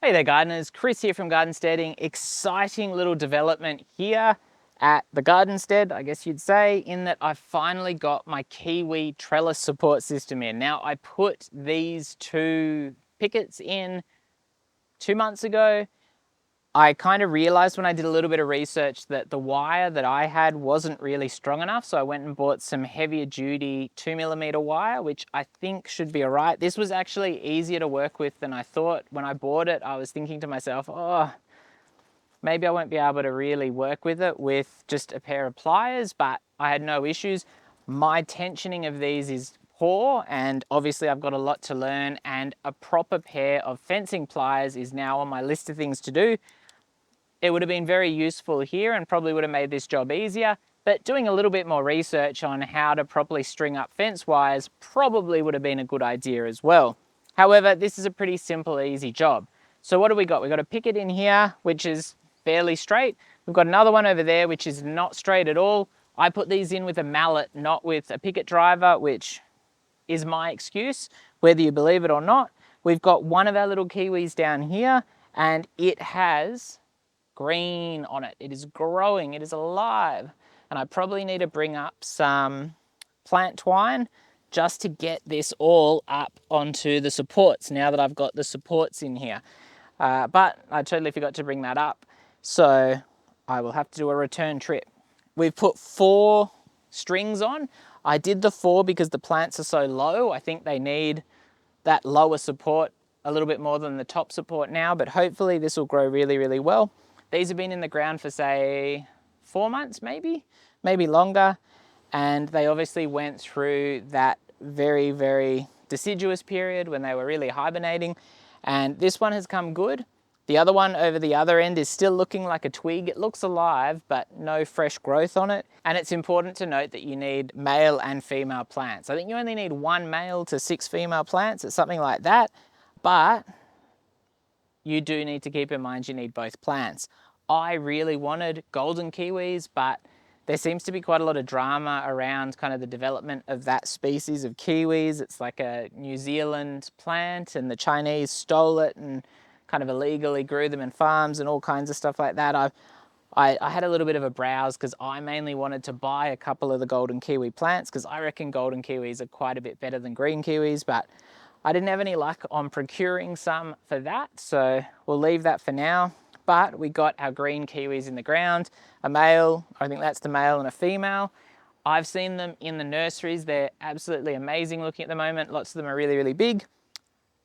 Hey there gardeners, Chris here from Gardensteading. Exciting little development here at the Gardenstead, I guess you'd say, in that I finally got my Kiwi trellis support system in. Now I put these two pickets in 2 months ago. I kind of realized when I did a little bit of research that the wire that I had wasn't really strong enough, so I went and bought some heavier duty 2mm wire, which I think should be all right. This was actually easier to work with than I thought. When I bought it, I was thinking to myself, oh, maybe I won't be able to really work with it with just a pair of pliers, but I had no issues. My tensioning of these is poor, and obviously I've got a lot to learn, and a proper pair of fencing pliers is now on my list of things to do. It would have been very useful here and probably would have made this job easier, but doing a little bit more research on how to properly string up fence wires probably would have been a good idea as well. However, this is a pretty simple, easy job. So what do we got? We've got a picket in here, which is fairly straight. We've got another one over there, which is not straight at all. I put these in with a mallet, not with a picket driver, which is my excuse, whether you believe it or not. We've got one of our little Kiwis down here, and it has green on it. It is growing, it is alive. And I probably need to bring up some plant twine just to get this all up onto the supports now that I've got the supports in here. But I totally forgot to bring that up. So I will have to do a return trip. We've put 4 strings on. I did the 4 because the plants are so low. I think they need that lower support a little bit more than the top support now, but hopefully this will grow really, really well. These have been in the ground for say 4 months, maybe longer. And they obviously went through that very, very deciduous period when they were really hibernating. And this one has come good. The other one over the other end is still looking like a twig. It looks alive, but no fresh growth on it. And it's important to note that you need male and female plants. I think you only need 1 male to 6 female plants. It's something like that. But you do need to keep in mind you need both plants. I really wanted golden kiwis, but there seems to be quite a lot of drama around kind of the development of that species of kiwis. It's like a New Zealand plant and the Chinese stole it and kind of illegally grew them in farms and all kinds of stuff like that. I had a little bit of a browse because I mainly wanted to buy a couple of the golden kiwi plants because I reckon golden kiwis are quite a bit better than green kiwis, but I didn't have any luck on procuring some for that, so we'll leave that for now. But we got our green kiwis in the ground, a male, I think that's the male, and a female. I've seen them in the nurseries. They're absolutely amazing looking at the moment. Lots of them are really, really big.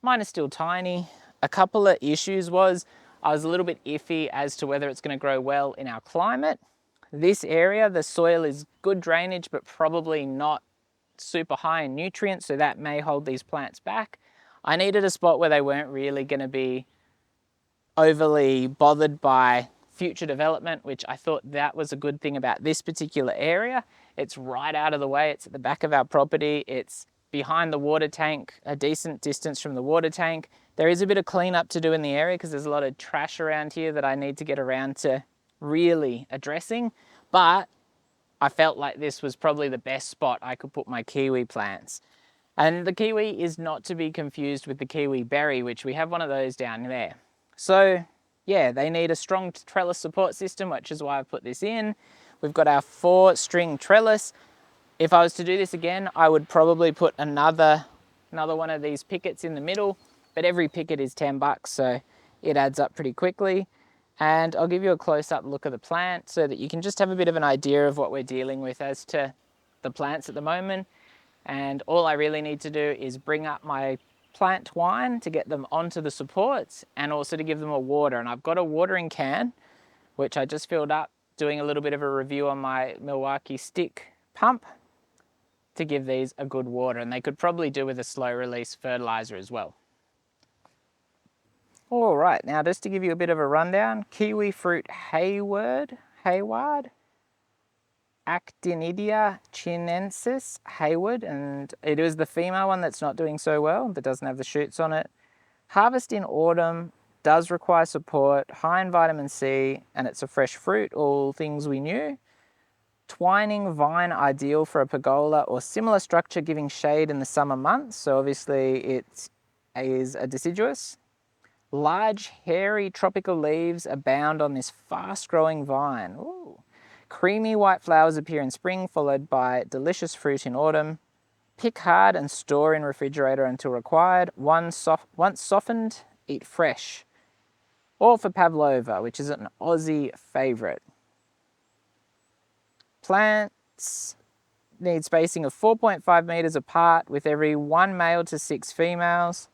Mine are still tiny. A couple of issues was I was a little bit iffy as to whether it's going to grow well in our climate. This area, the soil is good drainage, but probably not super high in nutrients, so that may hold these plants back. I needed a spot where they weren't really going to be overly bothered by future development, which I thought that was a good thing about this particular area. It's right out of the way. It's at the back of our property. It's behind the water tank, a decent distance from the water tank. There is a bit of cleanup to do in the area because there's a lot of trash around here that I need to get around to really addressing, but I felt like this was probably the best spot I could put my kiwi plants. And the kiwi is not to be confused with the kiwi berry, which we have one of those down there. So yeah, they need a strong trellis support system, which is why I've put this in. We've got our 4-string trellis. If I was to do this again, I would probably put another one of these pickets in the middle, but every picket is $10, so it adds up pretty quickly. And I'll give you a close-up look of the plant so that you can just have a bit of an idea of what we're dealing with as to the plants at the moment. And all I really need to do is bring up my plant twine to get them onto the supports and also to give them a water. And I've got a watering can, which I just filled up, doing a little bit of a review on my Milwaukee stick pump to give these a good water. And they could probably do with a slow release fertilizer as well. All right, now just to give you a bit of a rundown, kiwi fruit Hayward, Actinidia chinensis Hayward, and it is the female one that's not doing so well, that doesn't have the shoots on it. Harvest in autumn, does require support, high in vitamin C, and it's a fresh fruit, all things we knew. Twining vine ideal for a pergola or similar structure giving shade in the summer months, so obviously it is a deciduous. Large, hairy tropical leaves abound on this fast-growing vine. Ooh. Creamy white flowers appear in spring, followed by delicious fruit in autumn. Pick hard and store in refrigerator until required. Once softened, eat fresh. All for pavlova, which is an Aussie favourite. Plants need spacing of 4.5 metres apart with every 1 male to 6 females.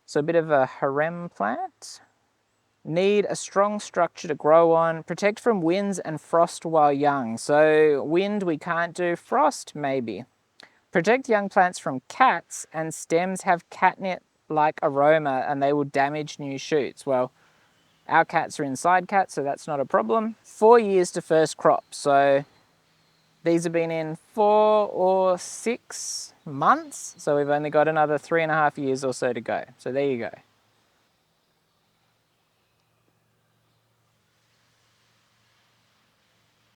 So a bit of a harem plant. Need a strong structure to grow on. Protect from winds and frost while young. So wind we can't do, frost maybe. Protect young plants from cats, and stems have catnip-like aroma and they will damage new shoots. Well, our cats are inside cats, so that's not a problem. 4 years to first crop. So these have been in 4 or 6 months. So we've only got another 3.5 years or so to go. So there you go.